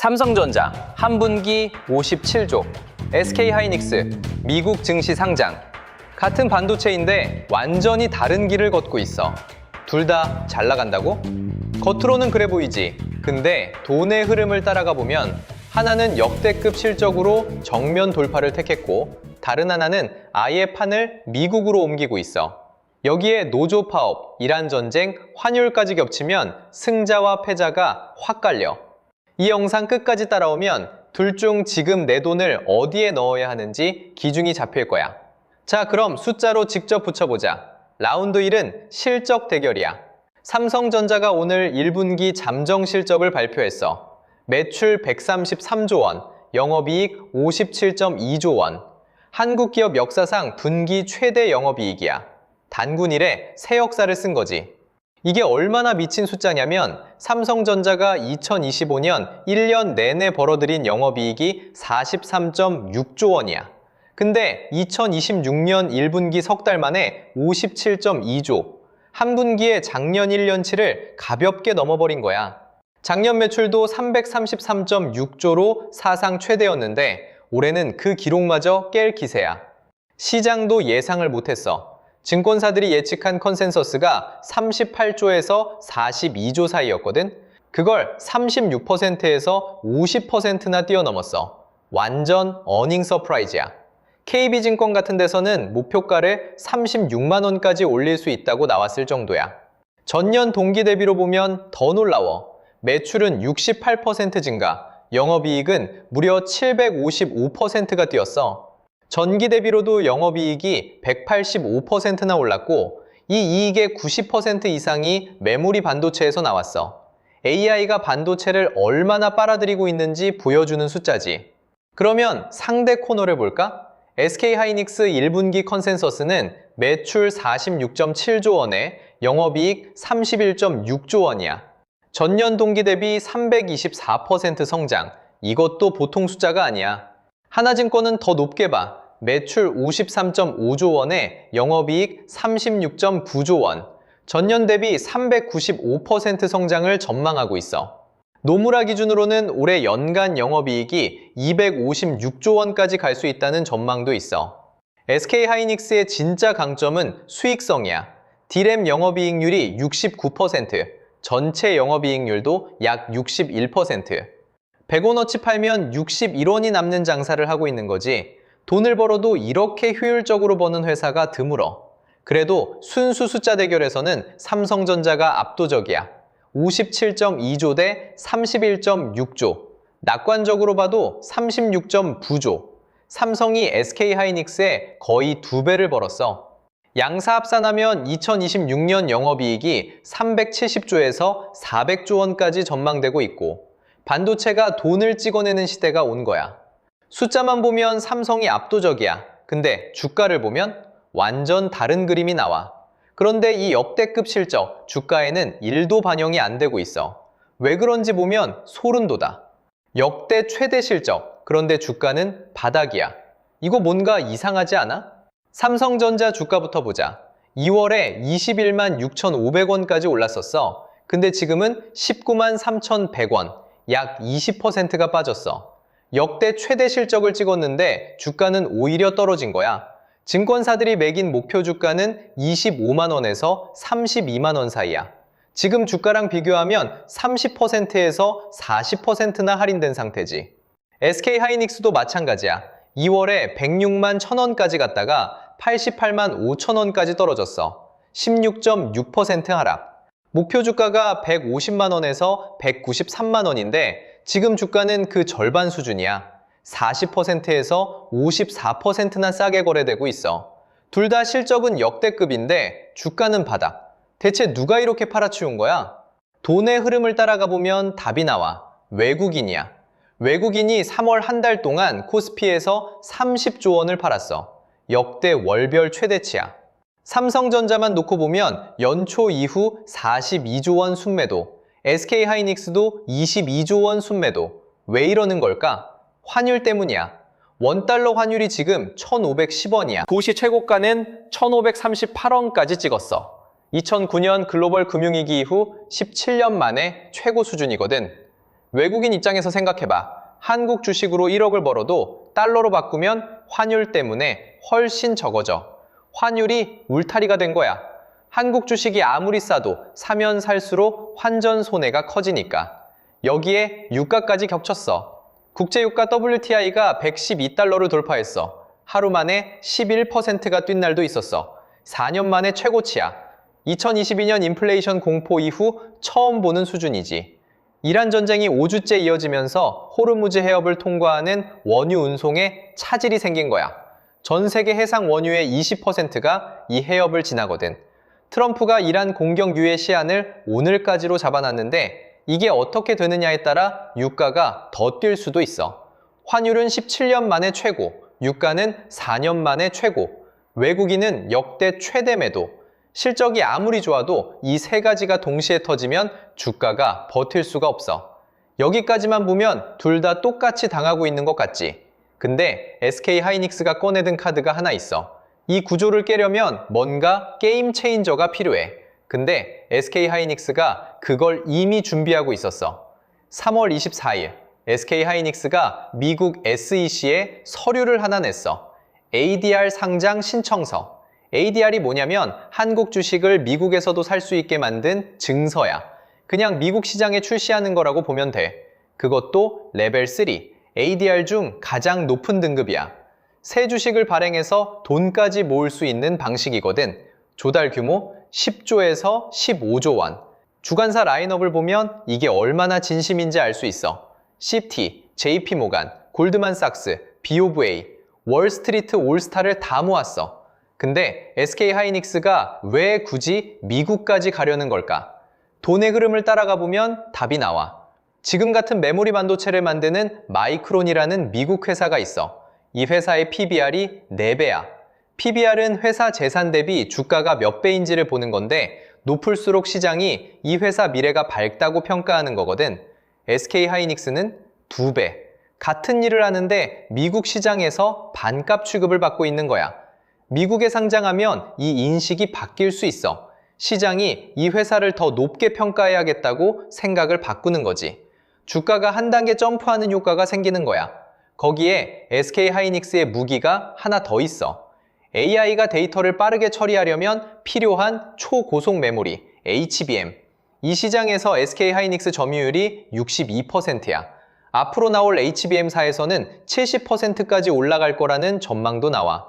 삼성전자 한 분기 57조, SK하이닉스 미국 증시 상장. 같은 반도체인데 완전히 다른 길을 걷고 있어. 둘 다 잘 나간다고? 겉으로는 그래 보이지. 근데 돈의 흐름을 따라가 보면 하나는 역대급 실적으로 정면 돌파를 택했고 다른 하나는 아예 판을 미국으로 옮기고 있어. 여기에 노조 파업, 이란 전쟁, 환율까지 겹치면 승자와 패자가 확 갈려. 이 영상 끝까지 따라오면 둘 중 지금 내 돈을 어디에 넣어야 하는지 기준이 잡힐 거야. 자, 그럼 숫자로 직접 붙여보자. 라운드 1은 실적 대결이야. 삼성전자가 오늘 1분기 잠정 실적을 발표했어. 매출 133조 원, 영업이익 57.2조 원. 한국 기업 역사상 분기 최대 영업이익이야. 단군 이래 새 역사를 쓴 거지. 이게 얼마나 미친 숫자냐면 삼성전자가 2025년 1년 내내 벌어들인 영업이익이 43.6조 원이야. 근데 2026년 1분기 석 달 만에 57.2조. 한 분기에 작년 1년치를 가볍게 넘어버린 거야. 작년 매출도 333.6조로 사상 최대였는데 올해는 그 기록마저 깰 기세야. 시장도 예상을 못했어. 증권사들이 예측한 컨센서스가 38조에서 42조 사이였거든? 그걸 36%에서 50%나 뛰어넘었어. 완전 어닝 서프라이즈야. KB증권 같은 데서는 목표가를 36만 원까지 올릴 수 있다고 나왔을 정도야. 전년 동기 대비로 보면 더 놀라워. 매출은 68% 증가, 영업이익은 무려 755%가 뛰었어. 전기 대비로도 영업이익이 185%나 올랐고 이 이익의 90% 이상이 메모리 반도체에서 나왔어. AI가 반도체를 얼마나 빨아들이고 있는지 보여주는 숫자지. 그러면 상대 코너를 볼까? SK하이닉스 1분기 컨센서스는 매출 46.7조 원에 영업이익 31.6조 원이야. 전년 동기 대비 324% 성장. 이것도 보통 숫자가 아니야. 하나증권은 더 높게 봐. 매출 53.5조 원에 영업이익 36.9조 원. 전년 대비 395% 성장을 전망하고 있어. 노무라 기준으로는 올해 연간 영업이익이 256조 원까지 갈 수 있다는 전망도 있어. SK하이닉스의 진짜 강점은 수익성이야. D램 영업이익률이 69%, 전체 영업이익률도 약 61%. 100원어치 팔면 61원이 남는 장사를 하고 있는 거지. 돈을 벌어도 이렇게 효율적으로 버는 회사가 드물어. 그래도 순수 숫자 대결에서는 삼성전자가 압도적이야. 57.2조 대 31.6조. 낙관적으로 봐도 36.9조. 삼성이 SK하이닉스에 거의 2배를 벌었어. 양사 합산하면 2026년 영업이익이 370조에서 400조 원까지 전망되고 있고 반도체가 돈을 찍어내는 시대가 온 거야. 숫자만 보면 삼성이 압도적이야. 근데 주가를 보면 완전 다른 그림이 나와. 그런데 이 역대급 실적, 주가에는 1도 반영이 안 되고 있어. 왜 그런지 보면 소름 돋아. 역대 최대 실적, 그런데 주가는 바닥이야. 이거 뭔가 이상하지 않아? 삼성전자 주가부터 보자. 2월에 21만 6,500원까지 올랐었어. 근데 지금은 19만 3,100원, 약 20%가 빠졌어. 역대 최대 실적을 찍었는데 주가는 오히려 떨어진 거야. 증권사들이 매긴 목표 주가는 25만 원에서 32만 원 사이야. 지금 주가랑 비교하면 30%에서 40%나 할인된 상태지. SK하이닉스도 마찬가지야. 2월에 106만 1,000원까지 갔다가 88만 5천원까지 떨어졌어. 16.6% 하락. 목표 주가가 150만 원에서 193만 원인데 지금 주가는 그 절반 수준이야. 40%에서 54%나 싸게 거래되고 있어. 둘 다 실적은 역대급인데 주가는 바닥. 대체 누가 이렇게 팔아치운 거야? 돈의 흐름을 따라가 보면 답이 나와. 외국인이야. 외국인이 3월 한 달 동안 코스피에서 30조 원을 팔았어. 역대 월별 최대치야. 삼성전자만 놓고 보면 연초 이후 42조 원 순매도, SK하이닉스도 22조 원 순매도. 왜 이러는 걸까? 환율 때문이야. 원달러 환율이 지금 1,510원이야. 도시 최고가는 1,538원까지 찍었어. 2009년 글로벌 금융위기 이후 17년 만에 최고 수준이거든. 외국인 입장에서 생각해봐. 한국 주식으로 1억을 벌어도 달러로 바꾸면 환율 때문에 훨씬 적어져. 환율이 울타리가 된 거야. 한국 주식이 아무리 싸도 사면 살수록 환전 손해가 커지니까. 여기에 유가까지 겹쳤어. 국제유가 WTI가 112달러를 돌파했어. 하루 만에 11%가 뛴 날도 있었어. 4년 만에 최고치야. 2022년 인플레이션 공포 이후 처음 보는 수준이지. 이란 전쟁이 5주째 이어지면서 호르무즈 해협을 통과하는 원유 운송에 차질이 생긴 거야. 전 세계 해상 원유의 20%가 이 해협을 지나거든. 트럼프가 이란 공격 유예 시한을 오늘까지로 잡아놨는데 이게 어떻게 되느냐에 따라 유가가 더 뛸 수도 있어. 환율은 17년 만에 최고, 유가는 4년 만에 최고, 외국인은 역대 최대 매도. 실적이 아무리 좋아도 이 세 가지가 동시에 터지면 주가가 버틸 수가 없어. 여기까지만 보면 둘 다 똑같이 당하고 있는 것 같지? 근데 SK하이닉스가 꺼내든 카드가 하나 있어. 이 구조를 깨려면 뭔가 게임 체인저가 필요해. 근데 SK하이닉스가 그걸 이미 준비하고 있었어. 3월 24일 SK하이닉스가 미국 SEC에 서류를 하나 냈어. ADR 상장 신청서. ADR이 뭐냐면 한국 주식을 미국에서도 살 수 있게 만든 증서야. 그냥 미국 시장에 출시하는 거라고 보면 돼. 그것도 레벨 3, ADR 중 가장 높은 등급이야. 새 주식을 발행해서 돈까지 모을 수 있는 방식이거든. 조달 규모 10조에서 15조 원. 주간사 라인업을 보면 이게 얼마나 진심인지 알 수 있어. CT, JP모간, 골드만삭스, BofA, 월스트리트 올스타를 다 모았어. 근데 SK하이닉스가 왜 굳이 미국까지 가려는 걸까? 돈의 흐름을 따라가 보면 답이 나와. 지금 같은 메모리 반도체를 만드는 마이크론이라는 미국 회사가 있어. 이 회사의 PBR이 4배야. PBR은 회사 재산 대비 주가가 몇 배인지를 보는 건데 높을수록 시장이 이 회사 미래가 밝다고 평가하는 거거든. SK하이닉스는 2배. 같은 일을 하는데 미국 시장에서 반값 취급을 받고 있는 거야. 미국에 상장하면 이 인식이 바뀔 수 있어. 시장이 이 회사를 더 높게 평가해야겠다고 생각을 바꾸는 거지. 주가가 한 단계 점프하는 효과가 생기는 거야. 거기에 SK하이닉스의 무기가 하나 더 있어. AI가 데이터를 빠르게 처리하려면 필요한 초고속 메모리, HBM. 이 시장에서 SK하이닉스 점유율이 62%야. 앞으로 나올 HBM사에서는 70%까지 올라갈 거라는 전망도 나와.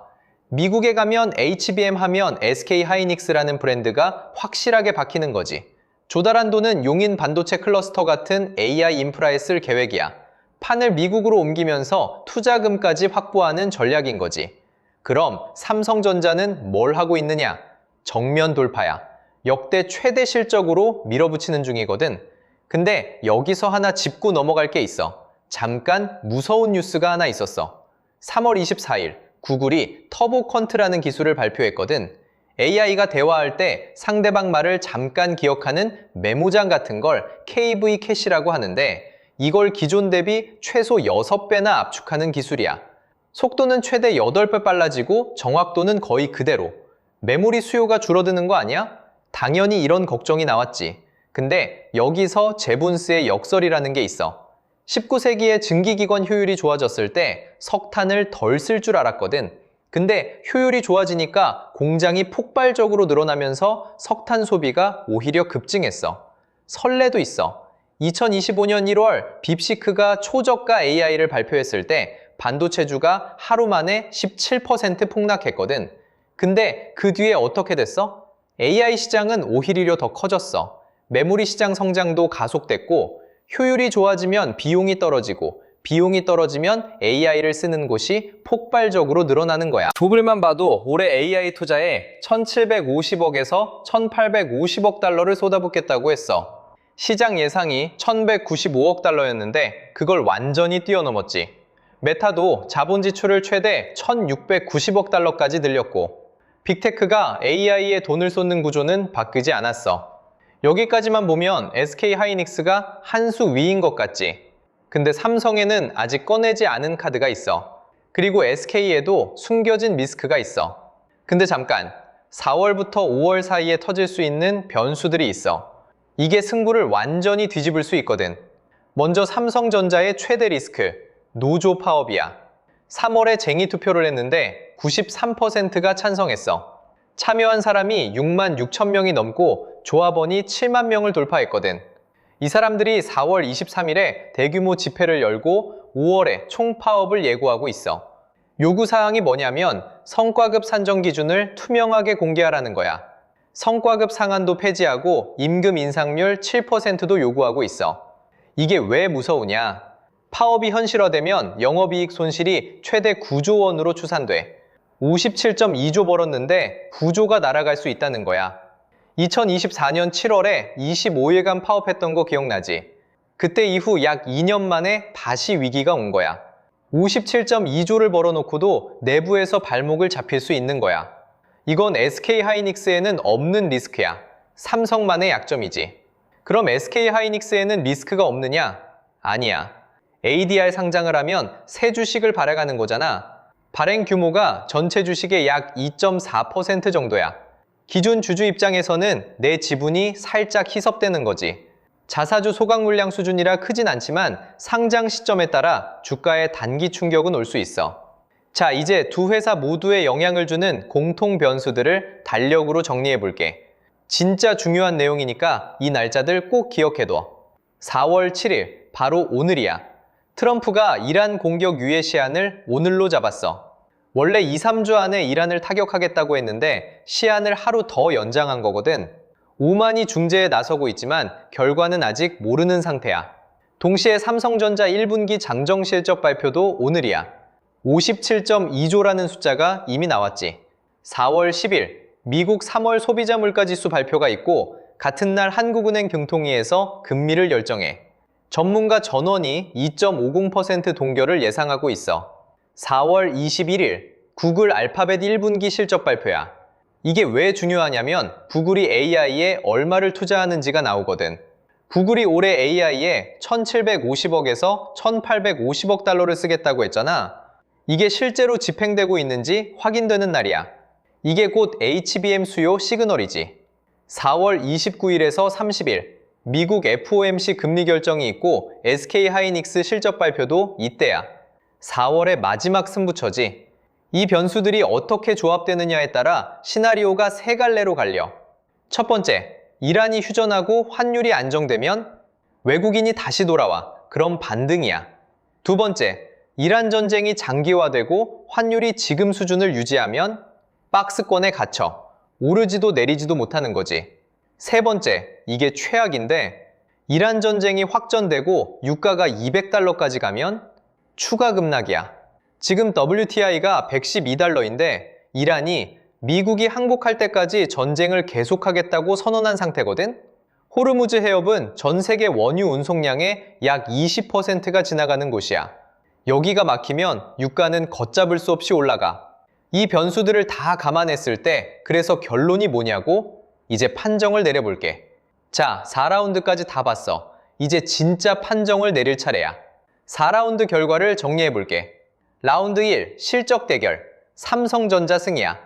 미국에 가면 HBM 하면 SK하이닉스라는 브랜드가 확실하게 박히는 거지. 조달한 돈은 용인 반도체 클러스터 같은 AI 인프라에 쓸 계획이야. 판을 미국으로 옮기면서 투자금까지 확보하는 전략인 거지. 그럼 삼성전자는 뭘 하고 있느냐? 정면 돌파야. 역대 최대 실적으로 밀어붙이는 중이거든. 근데 여기서 하나 짚고 넘어갈 게 있어. 잠깐 무서운 뉴스가 하나 있었어. 3월 24일 구글이 터보컨트라는 기술을 발표했거든. AI가 대화할 때 상대방 말을 잠깐 기억하는 메모장 같은 걸 KV 캐시라고 하는데 이걸 기존 대비 최소 6배나 압축하는 기술이야. 속도는 최대 8배 빨라지고 정확도는 거의 그대로. 메모리 수요가 줄어드는 거 아니야? 당연히 이런 걱정이 나왔지. 근데 여기서 제분스의 역설이라는 게 있어. 19세기에 증기기관 효율이 좋아졌을 때 석탄을 덜 쓸 줄 알았거든. 근데 효율이 좋아지니까 공장이 폭발적으로 늘어나면서 석탄 소비가 오히려 급증했어. 선례도 있어. 2025년 1월 빕시크가 초저가 AI를 발표했을 때 반도체주가 하루 만에 17% 폭락했거든. 근데 그 뒤에 어떻게 됐어? AI 시장은 오히려 더 커졌어. 메모리 시장 성장도 가속됐고 효율이 좋아지면 비용이 떨어지고 비용이 떨어지면 AI를 쓰는 곳이 폭발적으로 늘어나는 거야. 구글만 봐도 올해 AI 투자에 1,750억에서 1,850억 달러를 쏟아붓겠다고 했어. 시장 예상이 1,195억 달러였는데 그걸 완전히 뛰어넘었지. 메타도 자본 지출을 최대 1,690억 달러까지 늘렸고 빅테크가 AI에 돈을 쏟는 구조는 바뀌지 않았어. 여기까지만 보면 SK하이닉스가 한 수 위인 것 같지. 근데 삼성에는 아직 꺼내지 않은 카드가 있어. 그리고 SK에도 숨겨진 리스크가 있어. 근데 잠깐, 4월부터 5월 사이에 터질 수 있는 변수들이 있어. 이게 승부를 완전히 뒤집을 수 있거든. 먼저 삼성전자의 최대 리스크, 노조 파업이야. 3월에 쟁의 투표를 했는데 93%가 찬성했어. 참여한 사람이 6만 6천 명이 넘고 조합원이 7만 명을 돌파했거든. 이 사람들이 4월 23일에 대규모 집회를 열고 5월에 총파업을 예고하고 있어. 요구사항이 뭐냐면 성과급 산정 기준을 투명하게 공개하라는 거야. 성과급 상한도 폐지하고 임금 인상률 7%도 요구하고 있어. 이게 왜 무서우냐? 파업이 현실화되면 영업이익 손실이 최대 9조 원으로 추산돼. 57.2조 벌었는데 9조가 날아갈 수 있다는 거야. 2024년 7월에 25일간 파업했던 거 기억나지? 그때 이후 약 2년 만에 다시 위기가 온 거야. 57.2조를 벌어놓고도 내부에서 발목을 잡힐 수 있는 거야. 이건 SK하이닉스에는 없는 리스크야. 삼성만의 약점이지. 그럼 SK하이닉스에는 리스크가 없느냐? 아니야. ADR 상장을 하면 새 주식을 발행하는 거잖아. 발행 규모가 전체 주식의 약 2.4% 정도야. 기존 주주 입장에서는 내 지분이 살짝 희석되는 거지. 자사주 소각 물량 수준이라 크진 않지만 상장 시점에 따라 주가에 단기 충격은 올 수 있어. 자, 이제 두 회사 모두에 영향을 주는 공통 변수들을 달력으로 정리해 볼게. 진짜 중요한 내용이니까 이 날짜들 꼭 기억해둬. 4월 7일, 바로 오늘이야. 트럼프가 이란 공격 유예 시한을 오늘로 잡았어. 원래 2, 3주 안에 이란을 타격하겠다고 했는데 시한을 하루 더 연장한 거거든. 오만이 중재에 나서고 있지만 결과는 아직 모르는 상태야. 동시에 삼성전자 1분기 장정 실적 발표도 오늘이야. 57.2조라는 숫자가 이미 나왔지. 4월 10일 미국 3월 소비자 물가지수 발표가 있고 같은 날 한국은행 경통위에서 금리를 결정해. 전문가 전원이 2.50% 동결을 예상하고 있어. 4월 21일 구글 알파벳 1분기 실적 발표야. 이게 왜 중요하냐면 구글이 AI에 얼마를 투자하는지가 나오거든. 구글이 올해 AI에 1,750억에서 1,850억 달러를 쓰겠다고 했잖아. 이게 실제로 집행되고 있는지 확인되는 날이야. 이게 곧 HBM 수요 시그널이지. 4월 29일에서 30일 미국 FOMC 금리 결정이 있고 SK하이닉스 실적 발표도 이때야. 4월의 마지막 승부처지. 이 변수들이 어떻게 조합되느냐에 따라 시나리오가 세 갈래로 갈려. 첫 번째, 이란이 휴전하고 환율이 안정되면 외국인이 다시 돌아와. 그럼 반등이야. 두 번째, 이란 전쟁이 장기화되고 환율이 지금 수준을 유지하면 박스권에 갇혀. 오르지도 내리지도 못하는 거지. 세 번째, 이게 최악인데 이란 전쟁이 확전되고 유가가 200달러까지 가면 추가 급락이야. 지금 WTI가 112달러인데 이란이 미국이 항복할 때까지 전쟁을 계속하겠다고 선언한 상태거든? 호르무즈 해협은 전 세계 원유 운송량의 약 20%가 지나가는 곳이야. 여기가 막히면 유가는 걷잡을 수 없이 올라가. 이 변수들을 다 감안했을 때 그래서 결론이 뭐냐고? 이제 판정을 내려볼게. 자, 4라운드까지 다 봤어. 이제 진짜 판정을 내릴 차례야. 4라운드 결과를 정리해볼게. 라운드 1, 실적 대결. 삼성전자 승이야.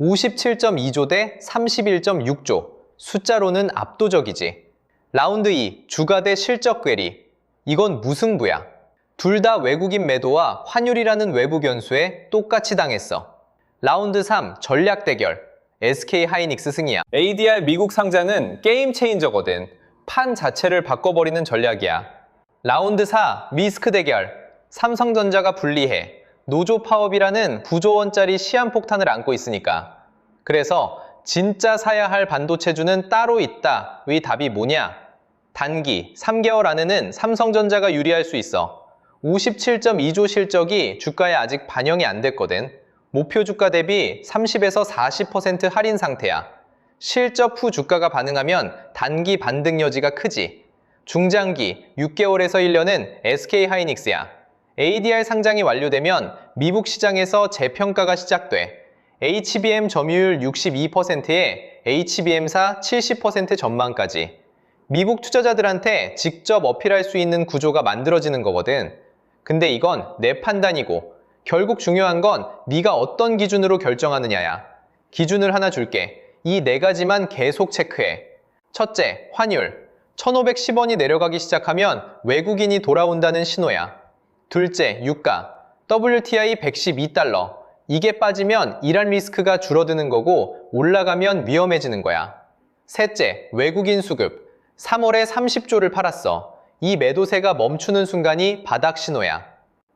57.2조 대 31.6조. 숫자로는 압도적이지. 라운드 2, 주가 대 실적 괴리. 이건 무승부야. 둘 다 외국인 매도와 환율이라는 외부 변수에 똑같이 당했어. 라운드 3, 전략 대결. SK하이닉스 승이야. ADR 미국 상장은 게임 체인저거든. 판 자체를 바꿔버리는 전략이야. 라운드 4, 리스크 대결. 삼성전자가 불리해. 노조 파업이라는 9조 원짜리 시한폭탄을 안고 있으니까. 그래서 진짜 사야 할 반도체주는 따로 있다. 의 답이 뭐냐? 단기 3개월 안에는 삼성전자가 유리할 수 있어. 57.2조 실적이 주가에 아직 반영이 안 됐거든. 목표 주가 대비 30에서 40% 할인 상태야. 실적 후 주가가 반응하면 단기 반등 여지가 크지. 중장기 6개월에서 1년은 SK하이닉스야. ADR 상장이 완료되면 미국 시장에서 재평가가 시작돼. HBM 점유율 62%에 HBM사 70% 전망까지. 미국 투자자들한테 직접 어필할 수 있는 구조가 만들어지는 거거든. 근데 이건 내 판단이고 결국 중요한 건 네가 어떤 기준으로 결정하느냐야. 기준을 하나 줄게. 이 네 가지만 계속 체크해. 첫째, 환율. 1510원이 내려가기 시작하면 외국인이 돌아온다는 신호야. 둘째, 유가. WTI 112달러. 이게 빠지면 이란 리스크가 줄어드는 거고 올라가면 위험해지는 거야. 셋째, 외국인 수급. 3월에 30조를 팔았어. 이 매도세가 멈추는 순간이 바닥 신호야.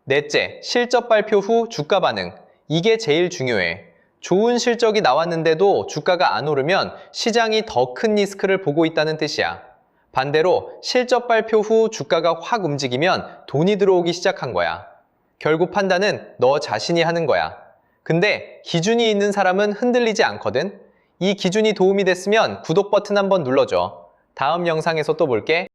넷째, 실적 발표 후 주가 반응. 이게 제일 중요해. 좋은 실적이 나왔는데도 주가가 안 오르면 시장이 더 큰 리스크를 보고 있다는 뜻이야. 반대로 실적 발표 후 주가가 확 움직이면 돈이 들어오기 시작한 거야. 결국 판단은 너 자신이 하는 거야. 근데 기준이 있는 사람은 흔들리지 않거든? 이 기준이 도움이 됐으면 구독 버튼 한번 눌러줘. 다음 영상에서 또 볼게.